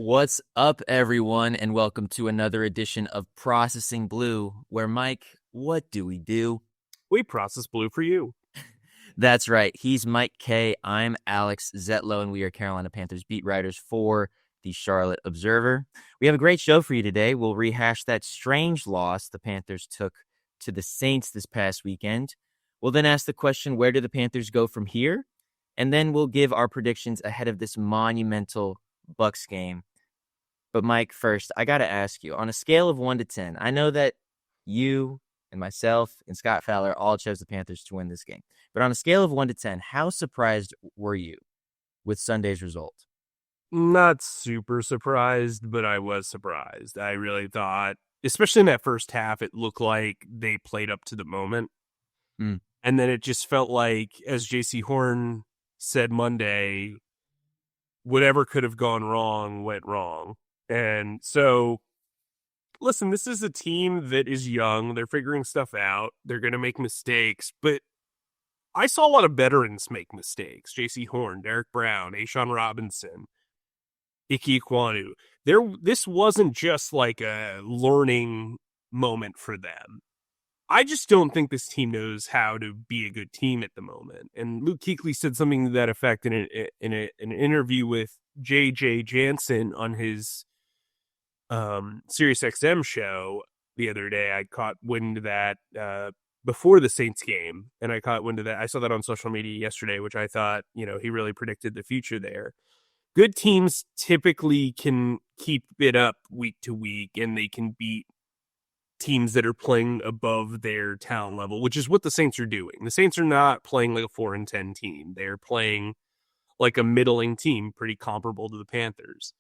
What's up, everyone, and welcome to another edition of Processing Blue, where, Mike, what do we do? We process blue for you. That's right. He's Mike K. I'm Alex Zetlow, and we are Carolina Panthers beat writers for the Charlotte Observer. We have a great show for you today. We'll rehash that strange loss the Panthers took to the Saints this past weekend. We'll then ask the question, where do the Panthers go from here? And then we'll give our predictions ahead of this monumental Bucs game. But Mike, first, I got to ask you, on a scale of 1 to 10, I know that you and myself and Scott Fowler all chose the Panthers to win this game. But on a scale of 1 to 10, how surprised were you with Sunday's result? Not super surprised, but I was surprised. I really thought, especially in that first half, it looked like they played up to the moment. Mm. And then it just felt like, as J.C. Horn said Monday, whatever could have gone wrong went wrong. And so, listen, this is a team that is young. They're figuring stuff out. They're going to make mistakes. But I saw a lot of veterans make mistakes. J.C. Horn, Derek Brown, A'Shawn Robinson, Ike Ekwonu. This wasn't just like a learning moment for them. I just don't think this team knows how to be a good team at the moment. And Luke Kuechly said something to that effect in an interview with J.J. Jansen on his SiriusXM show the other day. I caught wind of that before the Saints game, and I caught wind of that. I saw that on social media yesterday, which I thought, he really predicted the future there. Good teams typically can keep it up week to week, and they can beat teams that are playing above their talent level, which is what the Saints are doing. The Saints are not playing like a 4-10 team. They're playing like a middling team, pretty comparable to the Panthers.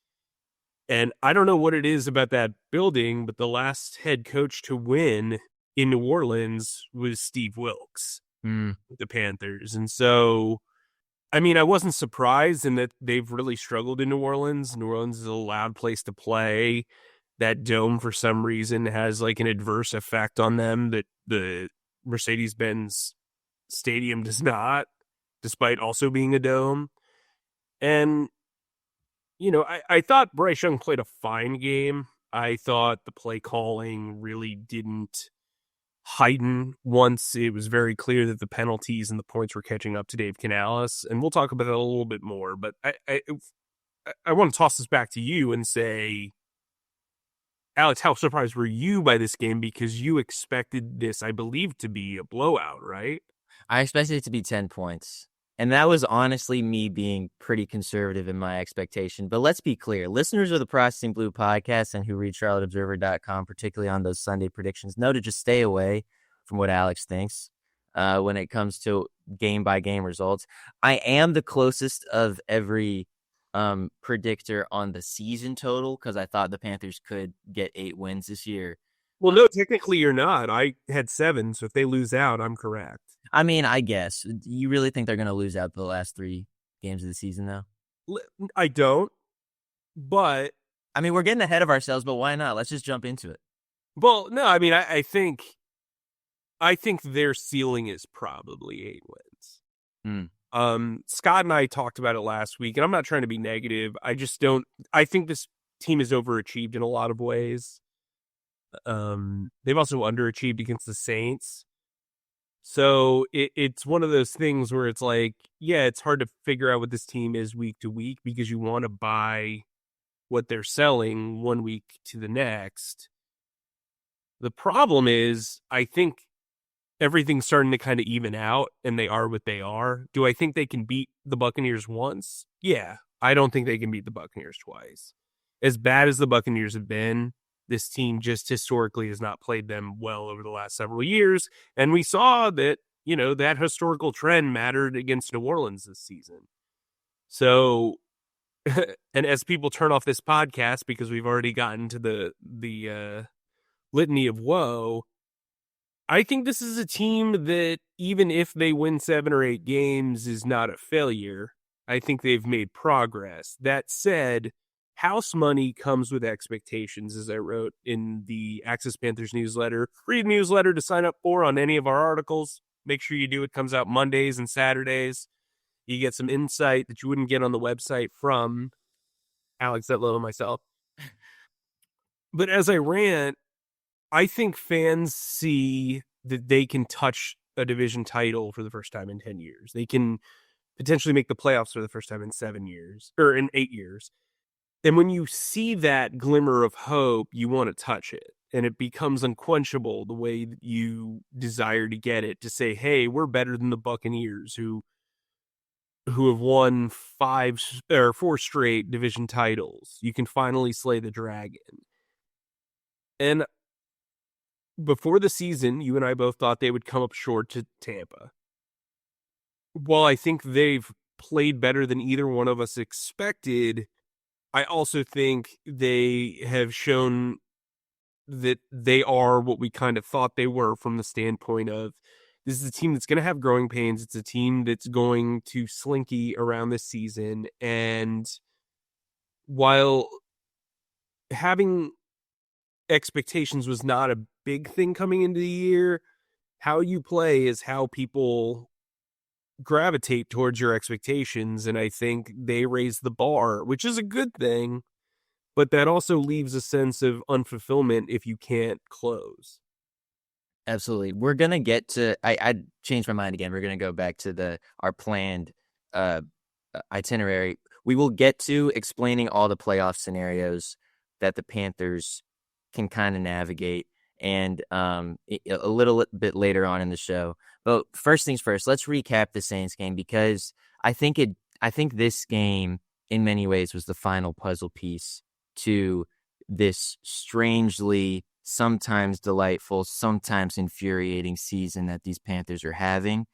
And I don't know what it is about that building, but the last head coach to win in New Orleans was Steve Wilkes with the Panthers. And so, I mean, I wasn't surprised in that they've really struggled in New Orleans. New Orleans is a loud place to play. That dome, for some reason, has like an adverse effect on them that the Mercedes-Benz Stadium does not, despite also being a dome. And, I thought Bryce Young played a fine game. I thought the play calling really didn't heighten once it was very clear that the penalties and the points were catching up to Dave Canales. And we'll talk about that a little bit more. But I want to toss this back to you and say, Alex, how surprised were you by this game? Because you expected this, I believe, to be a blowout, right? I expected it to be 10 points. And that was honestly me being pretty conservative in my expectation. But let's be clear. Listeners of the Processing Blue podcast and who read CharlotteObserver.com, particularly on those Sunday predictions, know to just stay away from what Alex thinks when it comes to game-by-game results. I am the closest of every predictor on the season total because I thought the Panthers could get 8 wins this year. Well, no, technically you're not. I had 7, so if they lose out, I'm correct. I mean, I guess. You really think they're going to lose out the last 3 games of the season, though? I don't, but... I mean, we're getting ahead of ourselves, but why not? Let's just jump into it. Well, no, I mean, I think their ceiling is probably 8 wins. Scott and I talked about it last week, and I'm not trying to be negative. I think this team is overachieved in a lot of ways. They've also underachieved against the Saints. So it's one of those things where it's like, yeah, it's hard to figure out what this team is week to week because you want to buy what they're selling one week to the next. The problem is, I think everything's starting to kind of even out, and they are what they are. Do I think they can beat the Buccaneers once? Yeah. I don't think they can beat the Buccaneers twice. As bad as the Buccaneers have been, this team just historically has not played them well over the last several years. And we saw that, that historical trend mattered against New Orleans this season. So, and as people turn off this podcast, because we've already gotten to the litany of woe, I think this is a team that, even if they win 7 or 8 games, is not a failure. I think they've made progress. That said, house money comes with expectations, as I wrote in the Access Panthers newsletter. Free newsletter to sign up for on any of our articles. Make sure you do. It comes out Mondays and Saturdays. You get some insight that you wouldn't get on the website from Alex Zedlow and myself. But as I rant, I think fans see that they can touch a division title for the first time in 10 years. They can potentially make the playoffs for the first time in 7 years or in 8 years. And when you see that glimmer of hope, you want to touch it. And it becomes unquenchable the way that you desire to get it, to say, hey, we're better than the Buccaneers who have won 4 straight division titles. You can finally slay the dragon. And before the season, you and I both thought they would come up short to Tampa. While I think they've played better than either one of us expected, I also think they have shown that they are what we kind of thought they were, from the standpoint of, this is a team that's going to have growing pains. It's a team that's going to slinky around this season. And while having expectations was not a big thing coming into the year, how you play is how people gravitate towards your expectations. And I think they raise the bar, which is a good thing, but that also leaves a sense of unfulfillment if you can't close. Absolutely. We're going to get to, I changed my mind again. We're going to go back to our planned itinerary. We will get to explaining all the playoff scenarios that the Panthers can kind of navigate, and a little bit later on in the show. But first things first, let's recap the Saints game, because I think this game in many ways was the final puzzle piece to this strangely, sometimes delightful, sometimes infuriating season that these Panthers are having.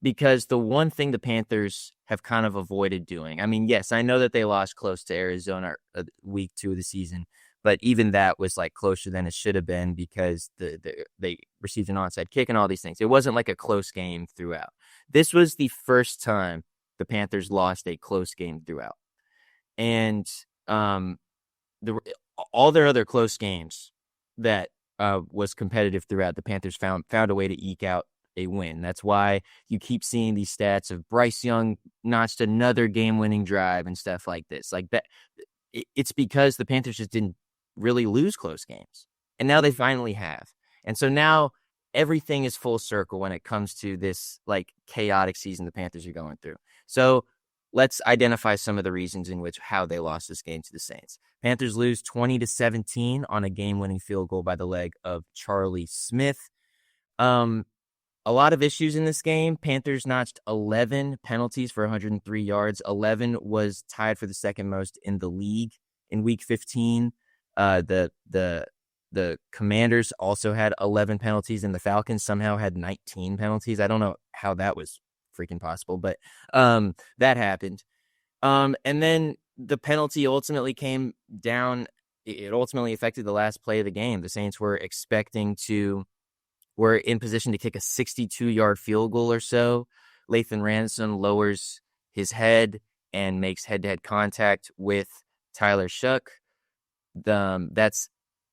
Because the one thing the Panthers have kind of avoided doing, I mean, yes, I know that they lost close to Arizona week 2 of the season, but even that was like closer than it should have been, because they received an onside kick and all these things. It wasn't like a close game throughout. This was the first time the Panthers lost a close game throughout. And all their other close games that was competitive throughout, the Panthers found a way to eke out a win. That's why you keep seeing these stats of Bryce Young notched another game-winning drive and stuff like this. Like that, it's because the Panthers just didn't really lose close games, and now they finally have. And so now everything is full circle when it comes to this like chaotic season the Panthers are going through. So let's identify some of the reasons in which how they lost this game to the Saints. Panthers lose 20-17 on a game-winning field goal by the leg of Charlie Smith. A lot of issues in this game. Panthers notched 11 penalties for 103 yards. 11 was tied for the second most in the league in week 15. The Commanders also had 11 penalties, and the Falcons somehow had 19 penalties. I don't know how that was freaking possible, but that happened. And then the penalty ultimately came down. It ultimately affected the last play of the game. The Saints were in position to kick a 62-yard field goal or so. Lathan Ransom lowers his head and makes head-to-head contact with Tyler Shuck. That's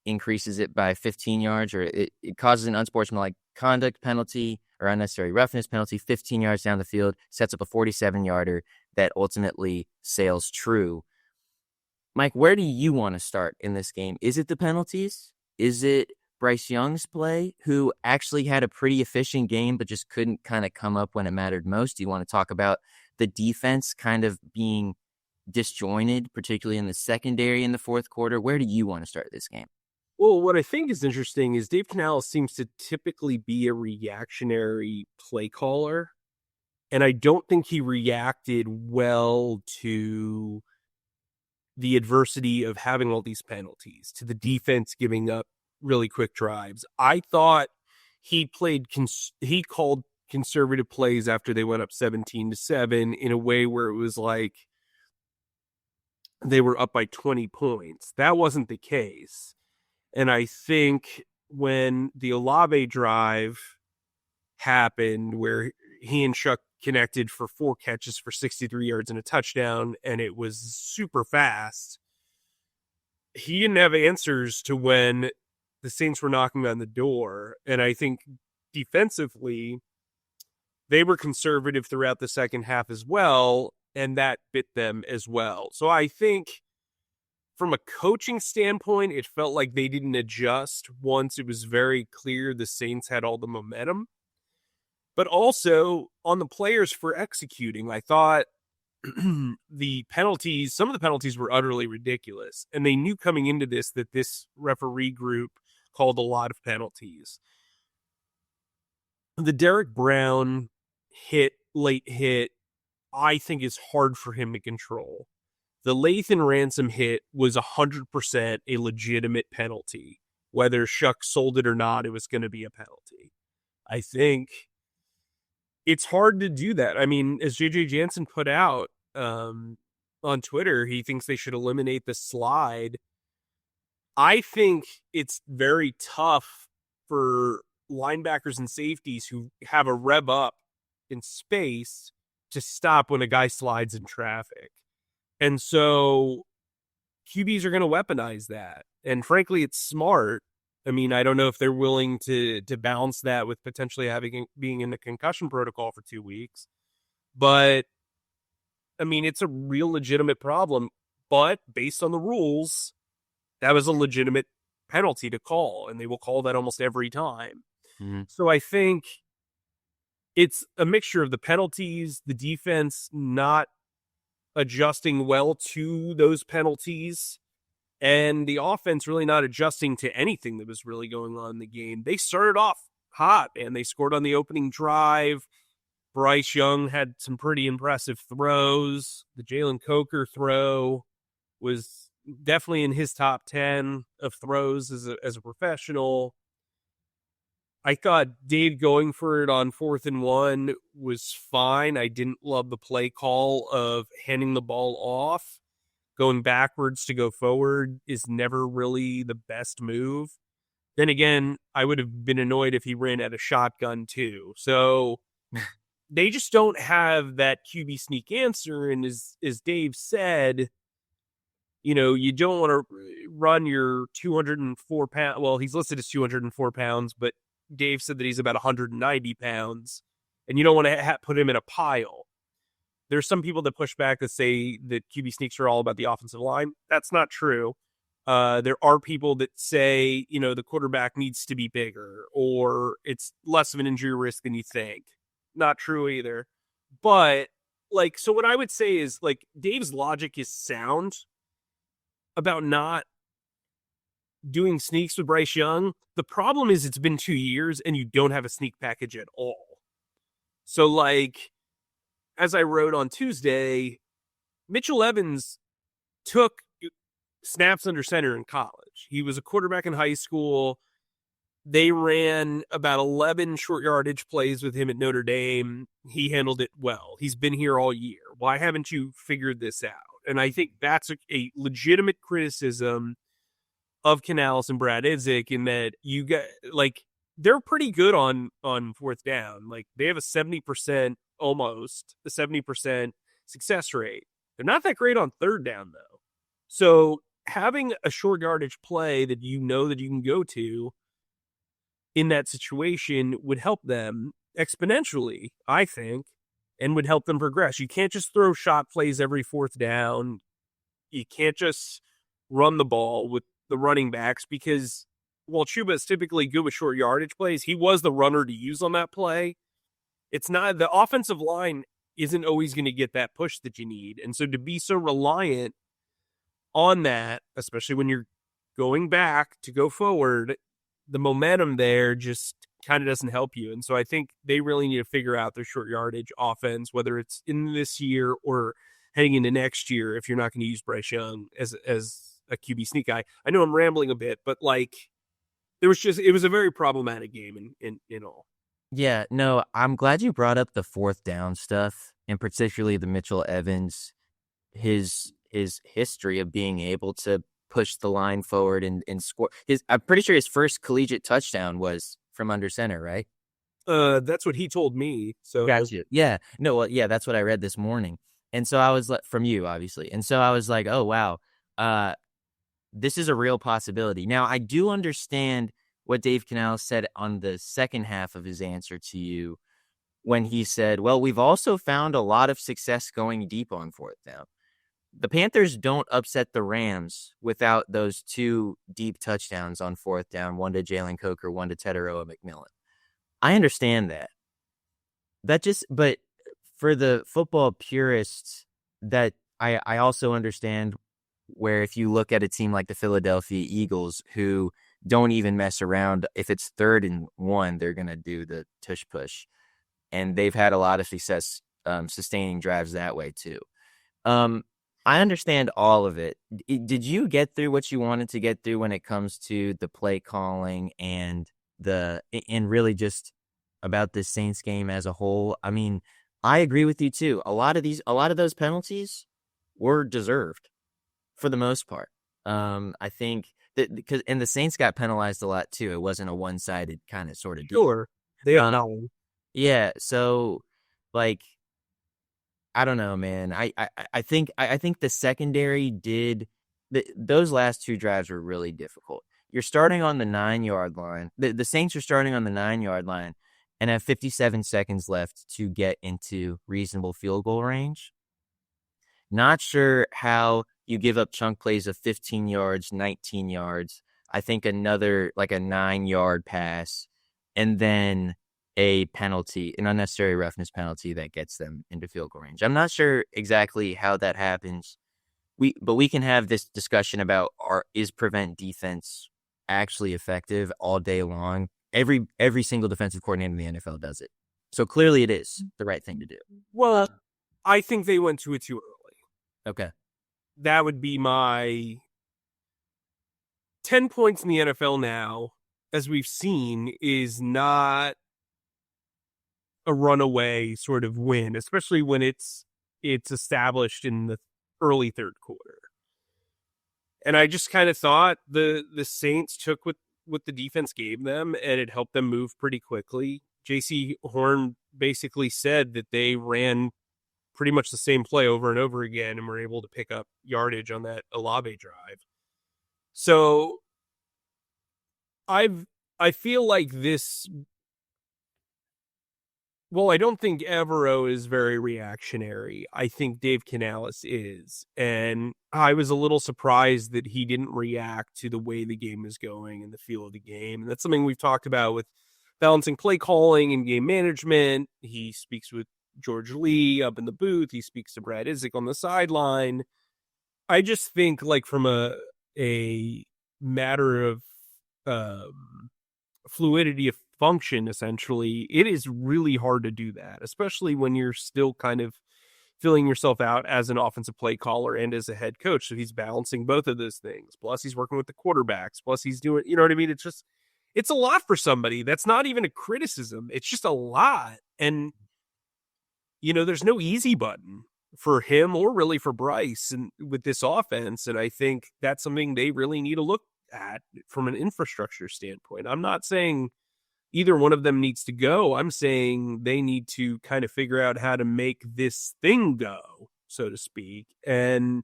increases it by 15 yards, or it causes an unsportsmanlike conduct penalty or unnecessary roughness penalty 15 yards down the field, sets up a 47-yarder that ultimately sails true. Mike, where do you want to start in this game? Is it the penalties? Is it Bryce Young's play, who actually had a pretty efficient game but just couldn't kind of come up when it mattered most? Do you want to talk about the defense kind of being disjointed, particularly in the secondary in the fourth quarter? Where do you want to start this game? Well, what I think is interesting is Dave Canales seems to typically be a reactionary play caller, and I don't think he reacted well to the adversity of having all these penalties, to the defense giving up really quick drives. I thought he called conservative plays after they went up 17-7 in a way where it was like they were up by 20 points. That wasn't the case. And I think when the Olave drive happened, where he and Shuck connected for 4 catches for 63 yards and a touchdown, and it was super fast, he didn't have answers to when the Saints were knocking on the door. And I think defensively, they were conservative throughout the second half as well. and that bit them as well. So I think from a coaching standpoint, it felt like they didn't adjust once it was very clear the Saints had all the momentum. But also on the players for executing, I thought some of the penalties were utterly ridiculous. And they knew coming into this that this referee group called a lot of penalties. The Derek Brown late hit, I think is hard for him to control. The Lathan Ransom hit was 100% a legitimate penalty. Whether Shuck sold it or not, it was going to be a penalty. I think it's hard to do that. I mean, as JJ Jansen put out on Twitter, he thinks they should eliminate the slide. I think it's very tough for linebackers and safeties who have a rev up in space to stop when a guy slides in traffic. And so QBs are going to weaponize that. And frankly, it's smart. I mean, I don't know if they're willing to balance that with potentially being in the concussion protocol for 2 weeks. But, I mean, it's a real legitimate problem. But based on the rules, that was a legitimate penalty to call. And they will call that almost every time. Mm-hmm. So I think it's a mixture of the penalties, the defense not adjusting well to those penalties, and the offense really not adjusting to anything that was really going on in the game. They started off hot, and they scored on the opening drive. Bryce Young had some pretty impressive throws. The Jalen Coker throw was definitely in his top 10 of throws as a professional. I thought Dave going for it on 4th and 1 was fine. I didn't love the play call of handing the ball off. Going backwards to go forward is never really the best move. Then again, I would have been annoyed if he ran at a shotgun too. So they just don't have that QB sneak answer. And as Dave said, you know, you don't want to run your 204 pounds. Well, he's listed as 204 pounds, but Dave said that he's about 190 pounds, and you don't want to put him in a pile. There's some people that push back that say that QB sneaks are all about the offensive line. That's not true. There are people that say, you know, the quarterback needs to be bigger or it's less of an injury risk than you think. Not true either. But, like, so what I would say is, like, Dave's logic is sound about not doing sneaks with Bryce Young. The problem is it's been 2 years and you don't have a sneak package at all. So, like, as I wrote on Tuesday, Mitchell Evans took snaps under center in college. He was a quarterback in high school. They ran about 11 short yardage plays with him at Notre Dame. He handled it well. He's been here all year. Why haven't you figured this out? And I think that's a legitimate criticism of Canales and Brad Idzik in that you get, like, they're pretty good on 4th down. Like, they have a 70% almost a 70% success rate. They're not that great on 3rd down though. So having a short yardage play that you know that you can go to in that situation would help them exponentially, I think, and would help them progress. You can't just throw shot plays every 4th down. You can't just run the ball with the running backs because while Chuba is typically good with short yardage plays, he was the runner to use on that play. It's not, the offensive line isn't always going to get that push that you need. And so to be so reliant on that, especially when you're going back to go forward, the momentum there just kind of doesn't help you. And so I think they really need to figure out their short yardage offense, whether it's in this year or heading into next year, if you're not going to use Bryce Young as a QB sneak guy. I know I'm rambling a bit, but, like, it was a very problematic game in all. Yeah, no, I'm glad you brought up the 4th down stuff, and particularly the Mitchell Evans, his history of being able to push the line forward and score. I'm pretty sure his first collegiate touchdown was from under center, right? That's what he told me. So gotcha. Yeah, no, well, yeah, that's what I read this morning, and so I was from you, obviously, and so I was like, oh wow, this is a real possibility. Now I do understand what Dave Canales said on the second half of his answer to you, when he said, well, we've also found a lot of success going deep on fourth down. The Panthers don't upset the Rams without those 2 deep touchdowns on fourth down, one to Jalen Coker, one to Teteroa McMillan. I understand that. But for the football purists, that I also understand where if you look at a team like the Philadelphia Eagles, who don't even mess around, if it's 3rd and 1, they're going to do the tush push. And they've had a lot of success sustaining drives that way too. I understand all of it. Did you get through what you wanted to get through when it comes to the play calling and really just about this Saints game as a whole? I mean, I agree with you too. A lot of those penalties were deserved for the most part. I think that because the Saints got penalized a lot too. It wasn't a one-sided kind of sort of deal. Sure. They are not. Yeah. So, like, I don't know, man. I think the secondary did those last 2 drives were really difficult. You're starting on the 9-yard line. The Saints are starting on the 9-yard line and have 57 seconds left to get into reasonable field goal range. Not sure how you give up chunk plays of 15 yards, 19 yards. I think another like a 9-yard pass, and then a penalty, an unnecessary roughness penalty that gets them into field goal range. I'm not sure exactly how that happens. But we can have this discussion about is prevent defense actually effective all day long. Every single defensive coordinator in the NFL does it. So clearly it is the right thing to do. Well, I think they went to it too early. Okay. That would be my 10 points in the NFL now, as we've seen, is not a runaway sort of win, especially when it's established in the early third quarter. And I just kind of thought the Saints took what the defense gave them, and it helped them move pretty quickly. J.C. Horn basically said that they ran pretty much the same play over and over again and were able to pick up yardage on that Olave drive. So I feel like this. Well, I don't think Evero is very reactionary. I think Dave Canales is. And I was a little surprised that he didn't react to the way the game is going and the feel of the game. And that's something we've talked about with balancing play calling and game management. He speaks with George Lee up in the booth. He speaks to Brad Isaac on the sideline. I just think, like, from a matter of fluidity of function, essentially, it is really hard to do that, especially when you're still kind of filling yourself out as an offensive play caller and as a head coach. So he's balancing both of those things. Plus he's working with the quarterbacks. Plus he's doing, you know what I mean? It's a lot for somebody. That's not even a criticism. It's just a lot. And, you know, there's no easy button for him or really for Bryce and with this offense. And I think that's something they really need to look at from an infrastructure standpoint. I'm not saying either one of them needs to go. I'm saying they need to kind of figure out how to make this thing go, so to speak. And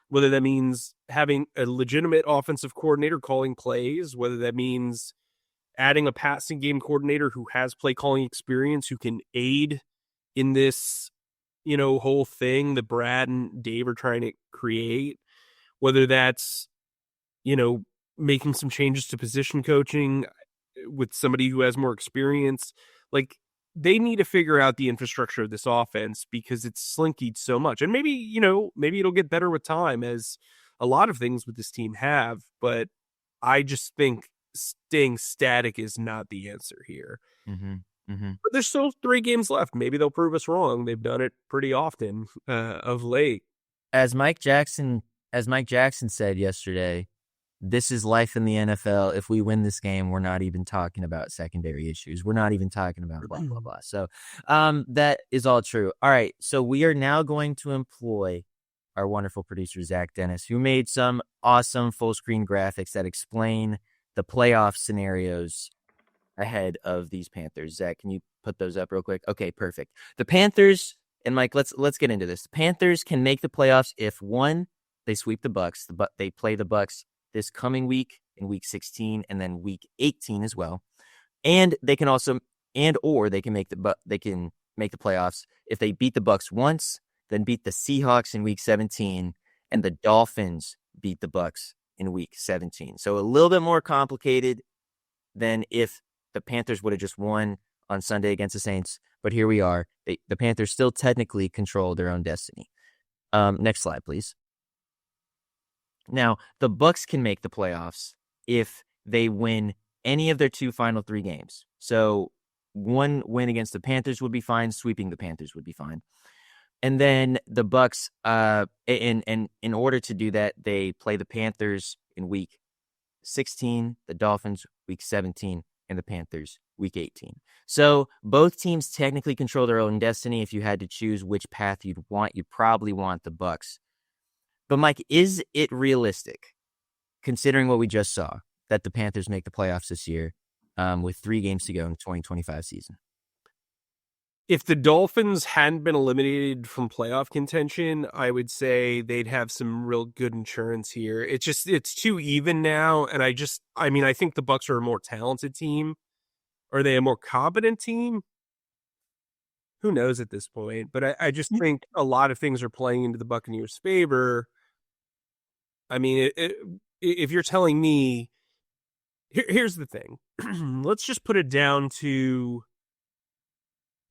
whether that means having a legitimate offensive coordinator calling plays, whether that means adding a passing game coordinator who has play calling experience, who can aid in this, you know, whole thing that Brad and Dave are trying to create, whether that's, you know, making some changes to position coaching with somebody who has more experience. Like, they need to figure out the infrastructure of this offense because it's slinkied so much. And maybe, you know, maybe it'll get better with time, as a lot of things with this team have. But I just think staying static is not the answer here. Mm-hmm. Mm-hmm. But there's still 3 games left. Maybe they'll prove us wrong. They've done it pretty often of late. As Mike Jackson said yesterday, this is life in the NFL. If we win this game, we're not even talking about secondary issues. We're not even talking about blah, blah, blah. So that is all true. All right. So we are now going to employ our wonderful producer, Zach Dennis, who made some awesome full screen graphics that explain the playoff scenarios ahead of these Panthers. Zach, can you put those up real quick? Okay, perfect. The Panthers, and Mike, let's get into this. The Panthers can make the playoffs if, one, they sweep the Bucs. They play the Bucs this coming week in week 16 and then week 18 as well. And they can also and or they can make the playoffs if they beat the Bucs once, then beat the Seahawks in week 17, and the Dolphins beat the Bucs in week 17. So a little bit more complicated than if the Panthers would have just won on Sunday against the Saints. But here we are. The Panthers still technically control their own destiny. Next slide, please. Now, the Bucs can make the playoffs if they win any of their final 3 games. So one win against the Panthers would be fine. Sweeping the Panthers would be fine. And then the Bucs, in order to do that, they play the Panthers in week 16, the Dolphins week 17, and the Panthers week 18. So both teams technically control their own destiny. If you had to choose which path you'd probably want the Bucs. But Mike, is it realistic, considering what we just saw, that the Panthers make the playoffs this year with 3 games to go in the 2025 season? If the Dolphins hadn't been eliminated from playoff contention, I would say they'd have some real good insurance here. It's too even now, and I think the Bucs are a more talented team. Are they a more competent team? Who knows at this point? But I just think a lot of things are playing into the Buccaneers' favor. I mean, if you're telling me, here's the thing. Let's just put it down to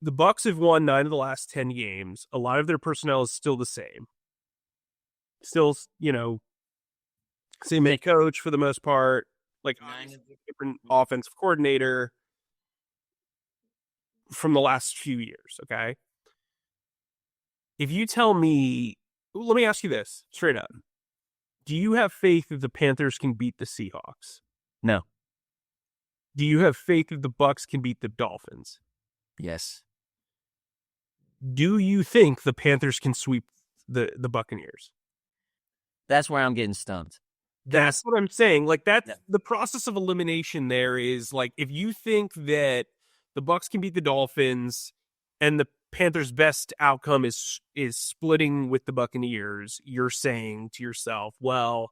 the Bucs have won 9 of the last 10 games. A lot of their personnel is still the same. Still, same head coach for the most part. Like, different offensive coordinator from the last few years, okay? If you tell me, let me ask you this straight up. Do you have faith that the Panthers can beat the Seahawks? No. Do you have faith that the Bucs can beat the Dolphins? Yes. Do you think the Panthers can sweep the Buccaneers? That's where I'm getting stumped. That's what I'm saying. Like, that's the process of elimination there is, like, if you think that the Bucs can beat the Dolphins and the Panthers' best outcome is splitting with the Buccaneers, you're saying to yourself, well,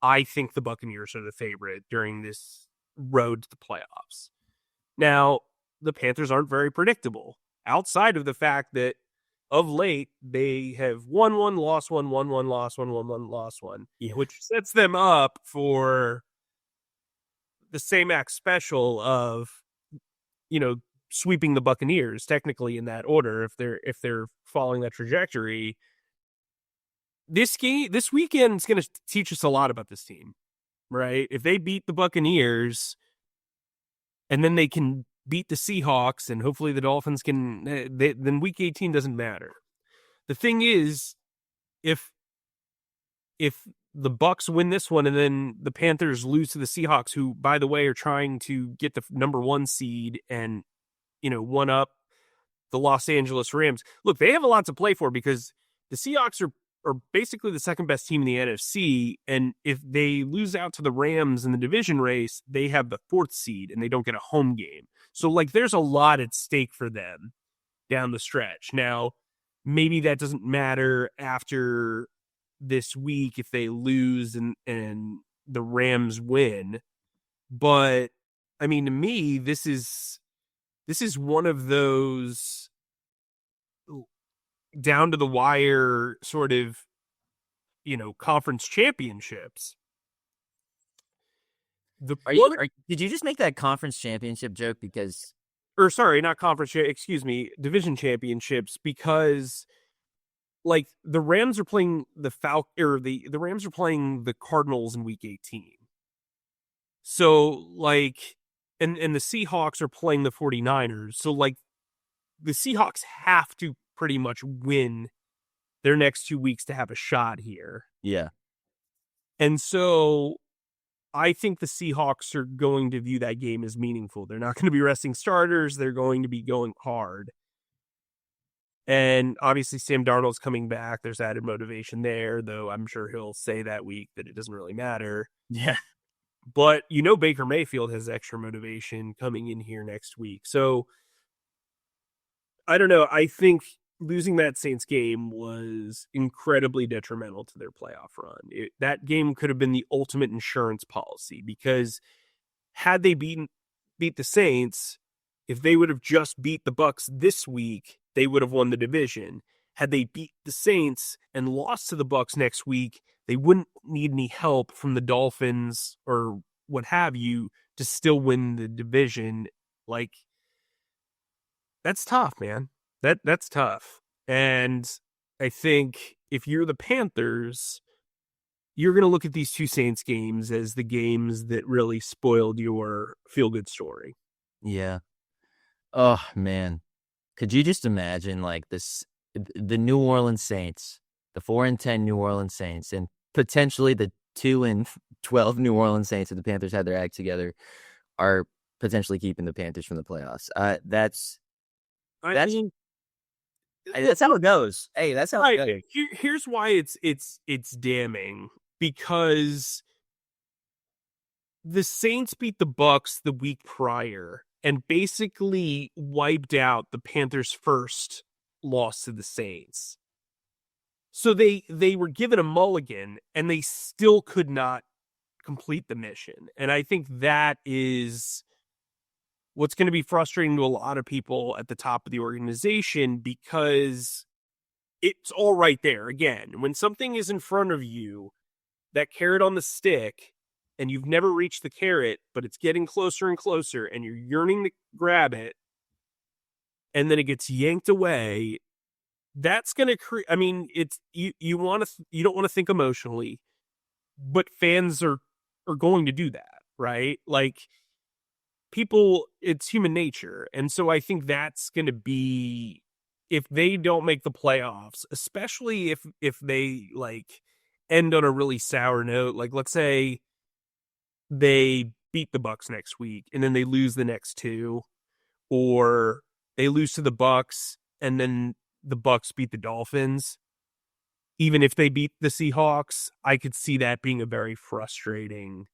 I think the Buccaneers are the favorite during this road to the playoffs. Now, the Panthers aren't very predictable, outside of the fact that of late they have won one, lost one, won one, lost one, won one, lost one, which sets them up for the same act special of, sweeping the Buccaneers, technically in that order, if they're following that trajectory. This weekend is going to teach us a lot about this team, right? If they beat the Buccaneers and then they can beat the Seahawks and hopefully the Dolphins can, then week 18 doesn't matter. The thing is, if the Bucs win this one and then the Panthers lose to the Seahawks, who, by the way, are trying to get the number 1 seed and, one up the Los Angeles Rams. Look, they have a lot to play for because the Seahawks are basically the second best team in the NFC. And if they lose out to the Rams in the division race, they have the 4th seed and they don't get a home game. So, like, there's a lot at stake for them down the stretch. Now, maybe that doesn't matter after this week if they lose and the Rams win. But, I mean, to me, this is one of those down to the wire sort of, conference championships. Did you just make that conference championship joke because... division championships, because, like, the Rams are playing the Rams are playing the Cardinals in week 18. So, like, and the Seahawks are playing the 49ers. So, like, the Seahawks have to pretty much win their next 2 weeks to have a shot here. Yeah. And so I think the Seahawks are going to view that game as meaningful. They're not going to be resting starters. They're going to be going hard. And obviously Sam Darnold's coming back. There's added motivation there, though I'm sure he'll say that week that it doesn't really matter. Yeah. But, Baker Mayfield has extra motivation coming in here next week. So, I don't know. I think losing that Saints game was incredibly detrimental to their playoff run. That game could have been the ultimate insurance policy, because had they beat the Saints, if they would have just beat the Bucs this week, they would have won the division. Had they beat the Saints and lost to the Bucs next week, they wouldn't need any help from the Dolphins or what have you to still win the division. Like, that's tough, man. That's tough. And I think if you're the Panthers, you're going to look at these two Saints games as the games that really spoiled your feel-good story. Yeah. Oh, man. Could you just imagine, like, the New Orleans Saints, the 4-10 New Orleans Saints, and potentially the 2-12 New Orleans Saints, if the Panthers had their act together, are potentially keeping the Panthers from the playoffs. That's how it goes. Hey, that's how it goes. Here's why it's damning, because the Saints beat the Bucs the week prior and basically wiped out the Panthers' first loss to the Saints. So they were given a mulligan and they still could not complete the mission. And I think that is what's going to be frustrating to a lot of people at the top of the organization, because it's all right there. Again, when something is in front of you, that carrot on the stick, and you've never reached the carrot, but it's getting closer and closer, and you're yearning to grab it, and then it gets yanked away, that's going to create, I mean, it's, you don't want to think emotionally, but fans are going to do that, right? Like, people, it's human nature. And so I think that's going to be, if they don't make the playoffs, especially if they like end on a really sour note, like let's say they beat the Bucs next week and then they lose the next two, or they lose to the Bucs and then the Bucs beat the Dolphins. Even if they beat the Seahawks, I could see that being a very frustrating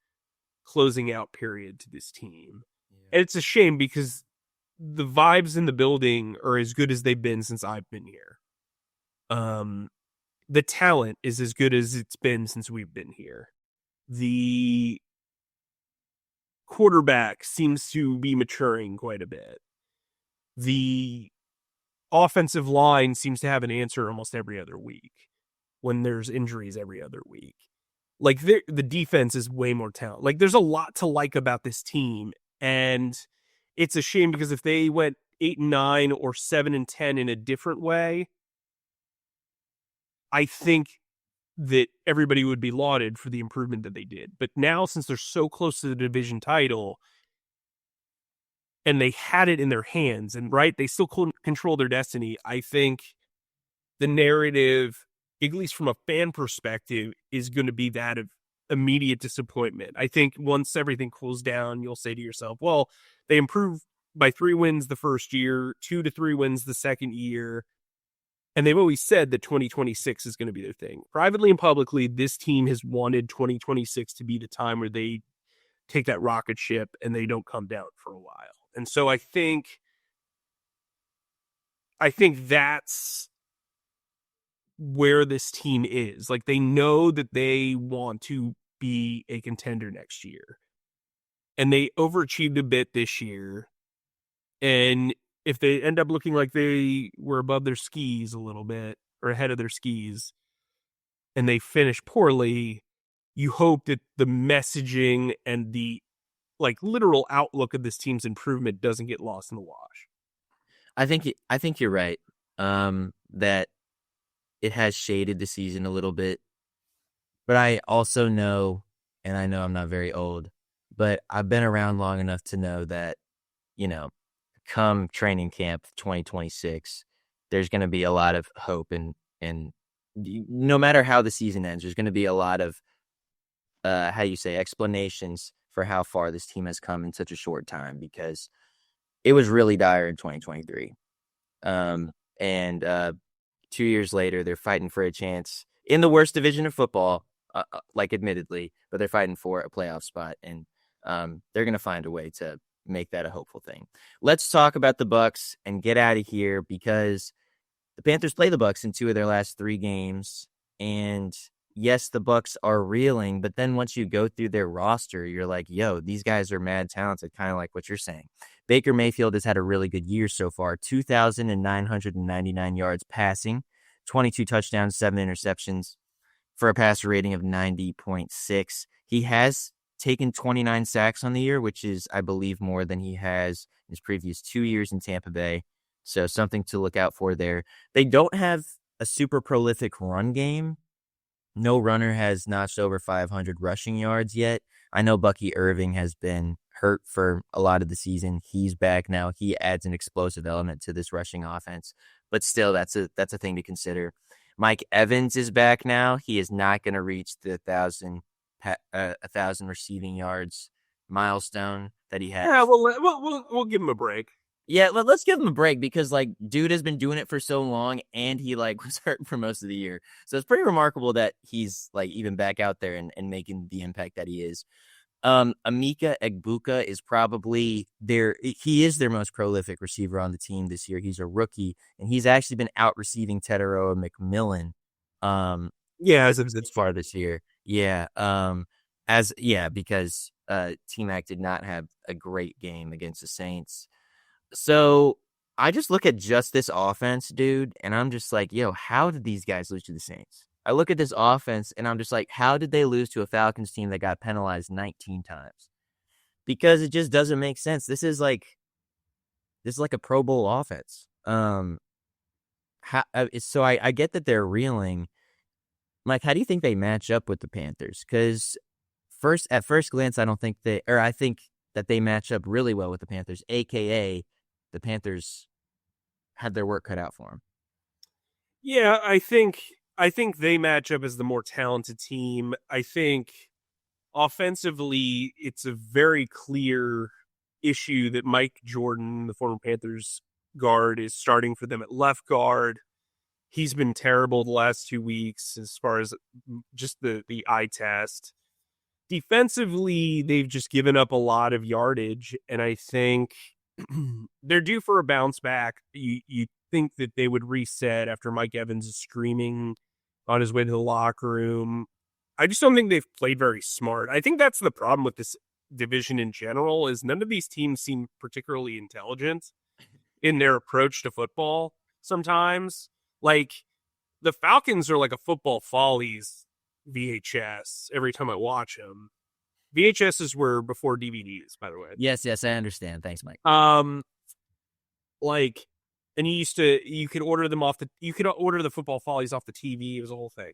closing out period to this team. And it's a shame because the vibes in the building are as good as they've been since I've been here. The talent is as good as it's been since we've been here. The quarterback seems to be maturing quite a bit. The offensive line seems to have an answer almost every other week when there's injuries every other week. Like, the defense is way more talent. Like, there's a lot to like about this team. And it's a shame because if they went 8-9 or 7-10 in a different way, I think that everybody would be lauded for the improvement that they did. But now, since they're so close to the division title and they had it in their hands, and right, they still control their destiny, I think the narrative, at least from a fan perspective, is going to be that of immediate disappointment. I think once everything cools down, you'll say to yourself, well, they improved by 3 wins the first year, 2 to 3 wins the second year. And they've always said that 2026 is going to be their thing. Privately and publicly, this team has wanted 2026 to be the time where they take that rocket ship and they don't come down for a while. And so I think that's where this team is. Like, they know that they want to be a contender next year. And they overachieved a bit this year. And if they end up looking like they were above their skis a little bit, or ahead of their skis, and they finish poorly, you hope that the messaging and the like literal outlook of this team's improvement doesn't get lost in the wash. I think you're right. That it has shaded the season a little bit, but I also know, and I know I'm not very old, but I've been around long enough to know that, come training camp 2026, there's going to be a lot of hope, and no matter how the season ends, there's going to be a lot of explanations for how far this team has come in such a short time, because it was really dire in 2023. And 2 years later, they're fighting for a chance in the worst division of football, admittedly, but they're fighting for a playoff spot, and they're going to find a way to make that a hopeful thing. Let's talk about the Bucs and get out of here, because the Panthers play the Bucs in 2 of their last 3 games, and yes, the Bucs are reeling, but then once you go through their roster, you're like, yo, these guys are mad talented, kind of like what you're saying. Baker Mayfield has had a really good year so far, 2,999 yards passing, 22 touchdowns, 7 interceptions for a passer rating of 90.6. He has taken 29 sacks on the year, which is, I believe, more than he has in his previous 2 years in Tampa Bay. So something to look out for there. They don't have a super prolific run game. No runner has notched over 500 rushing yards yet. I know Bucky Irving has been hurt for a lot of the season. He's back now. He adds an explosive element to this rushing offense. But still, that's a thing to consider. Mike Evans is back now. He is not going to reach the 1,000 receiving yards milestone that he has. Yeah, we'll give him a break. Yeah, let's give him a break because, like, dude has been doing it for so long and he, like, was hurt for most of the year. So it's pretty remarkable that he's, like, even back out there and making the impact that he is. Emeka Egbuka is probably he is their most prolific receiver on the team this year. He's a rookie, and he's actually been out-receiving Teteroa McMillan. As far this year. Yeah. Because T-Mac did not have a great game against the Saints. So I just look at just this offense, dude, and I'm just like, yo, how did these guys lose to the Saints? I look at this offense, and I'm just like, how did they lose to a Falcons team that got penalized 19 times? Because it just doesn't make sense. This is like a Pro Bowl offense. So I get that they're reeling. Mike, how do you think they match up with the Panthers? Because at first glance, I think that they match up really well with the Panthers, aka the Panthers had their work cut out for them. Yeah, I think they match up as the more talented team. I think offensively, it's a very clear issue that Mike Jordan, the former Panthers guard, is starting for them at left guard. He's been terrible the last 2 weeks as far as just the eye test. Defensively, they've just given up a lot of yardage, and I think they're due for a bounce back. You think that they would reset after Mike Evans is screaming on his way to the locker room. I just don't think they've played very smart. I think that's the problem with this division in general, is none of these teams seem particularly intelligent in their approach to football sometimes. Like, the Falcons are like a Football Follies VHS every time I watch them. VHSs were before DVDs, by the way. Yes, I understand. Thanks, Mike. And you could order them you could order the Football Follies off the TV. It was a whole thing.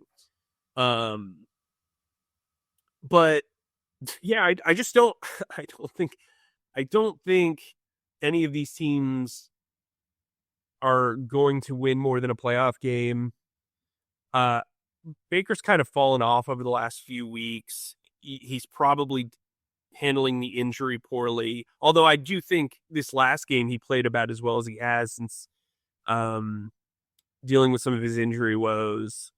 But yeah, I just don't, I don't think any of these teams are going to win more than a playoff game. Baker's kind of fallen off over the last few weeks. He's probably handling the injury poorly. Although I do think this last game he played about as well as he has since dealing with some of his injury woes.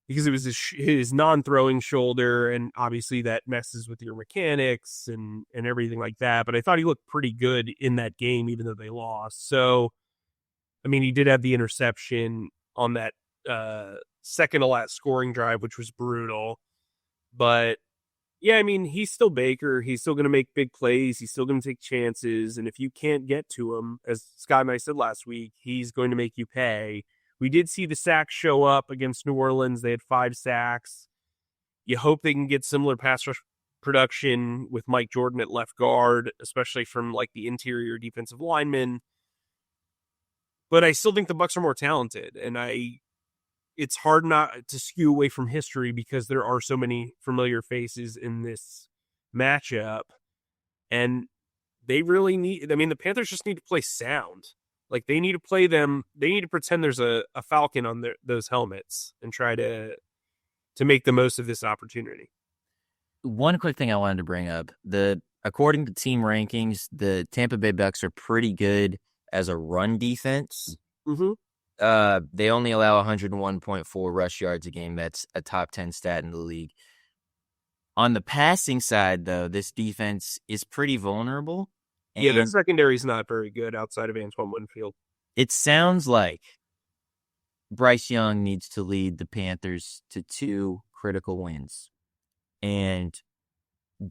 Because it was his non-throwing shoulder, and obviously that messes with your mechanics and everything like that. But I thought he looked pretty good in that game, even though they lost. So, I mean, he did have the interception on that second to last scoring drive, which was brutal. But yeah, I mean, he's still Baker. He's still going to make big plays. He's still going to take chances. And if you can't get to him, as Scott and I said last week, he's going to make you pay. We did see the sacks show up against New Orleans. They had 5 sacks. You hope they can get similar pass rush production with Mike Jordan at left guard, especially from like the interior defensive linemen. But I still think the Bucs are more talented, and it's hard not to skew away from history because there are so many familiar faces in this matchup. And they really the Panthers just need to play sound. Like, they need to play them. They need to pretend there's a falcon on those helmets and try to make the most of this opportunity. One quick thing I wanted to bring up. According to team rankings, the Tampa Bay Bucs are pretty good as a run defense. Mm-hmm. They only allow 101.4 rush yards a game. That's a top 10 stat in the league. On the passing side, though, this defense is pretty vulnerable. Yeah, their secondary is not very good outside of Antoine Winfield. It sounds like Bryce Young needs to lead the Panthers to 2 critical wins. And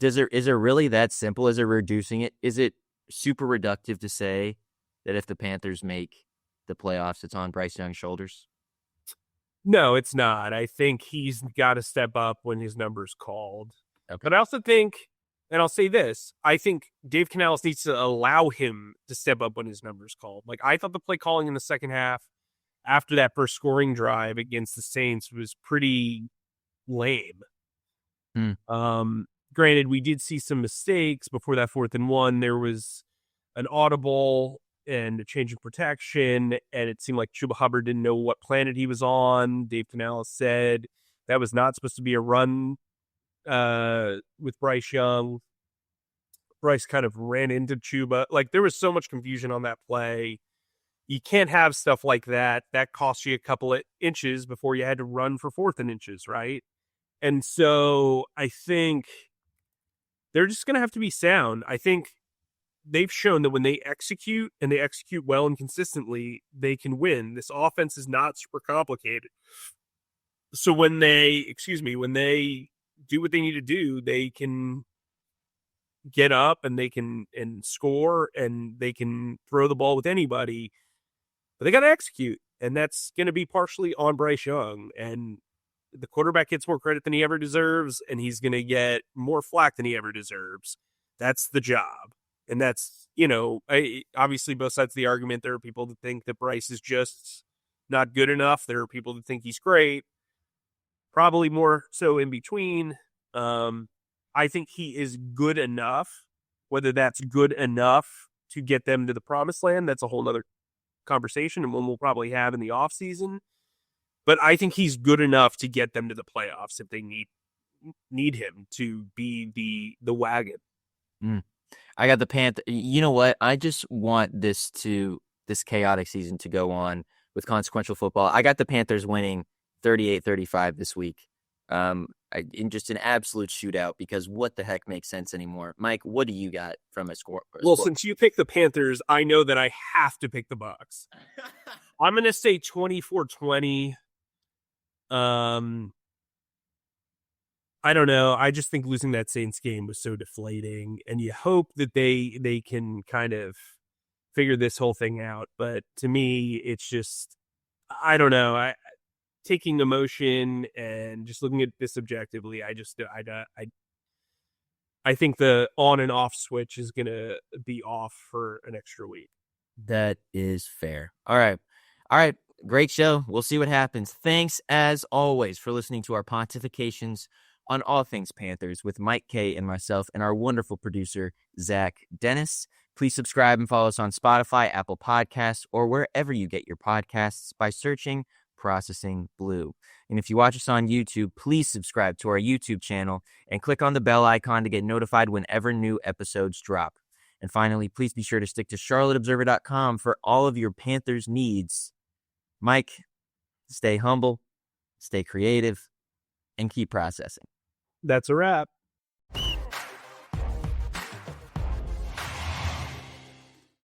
is it really that simple? Is it reducing it? Is it super reductive to say that if the Panthers make the playoffs, it's on Bryce Young's shoulders? No, it's not. I think he's got to step up when his number's called. Okay. But I also think, and I'll say this, I think Dave Canales needs to allow him to step up when his number's called. Like, I thought the play calling in the second half after that first scoring drive against the Saints was pretty lame. Granted, we did see some mistakes before that 4th and 1. There was an audible and a change of protection, and it seemed like Chuba Hubbard didn't know what planet he was on. Dave Canales said that was not supposed to be a run with Bryce Young. Bryce kind of ran into Chuba. Like, there was so much confusion on that play. You can't have stuff like that. That cost you a couple of inches before you had to run for 4th and inches, right? And so I think they're just going to have to be sound. I think they've shown that when they execute, and they execute well and consistently, they can win. This offense is not super complicated. So when they do what they need to do, they can get up and they can score, and they can throw the ball with anybody. But they got to execute, and that's going to be partially on Bryce Young. And the quarterback gets more credit than he ever deserves, and he's going to get more flack than he ever deserves. That's the job. And that's, obviously both sides of the argument. There are people that think that Bryce is just not good enough. There are people that think he's great. Probably more so in between. I think he is good enough. Whether that's good enough to get them to the promised land, that's a whole other conversation, and one we'll probably have in the offseason. But I think he's good enough to get them to the playoffs if they need him to be the wagon. I got the Panthers. You know what? I just want this chaotic season to go on with consequential football. I got the Panthers winning 38-35 this week. In just an absolute shootout, because what the heck makes sense anymore? Mike, what do you got from a score? Well, since you picked the Panthers, I know that I have to pick the Bucs. I'm going to say 24-20. I don't know. I just think losing that Saints game was so deflating, and you hope that they can kind of figure this whole thing out. But to me, it's just, I don't know. Taking emotion and just looking at this objectively, I think the on and off switch is going to be off for an extra week. That is fair. All right. Great show. We'll see what happens. Thanks, as always, for listening to our pontifications on all things Panthers with Mike K and myself and our wonderful producer, Zach Dennis. Please subscribe and follow us on Spotify, Apple Podcasts, or wherever you get your podcasts by searching Processing Blue. And if you watch us on YouTube, please subscribe to our YouTube channel and click on the bell icon to get notified whenever new episodes drop. And finally, please be sure to stick to charlotteobserver.com for all of your Panthers needs. Mike, stay humble, stay creative, and keep processing. That's a wrap.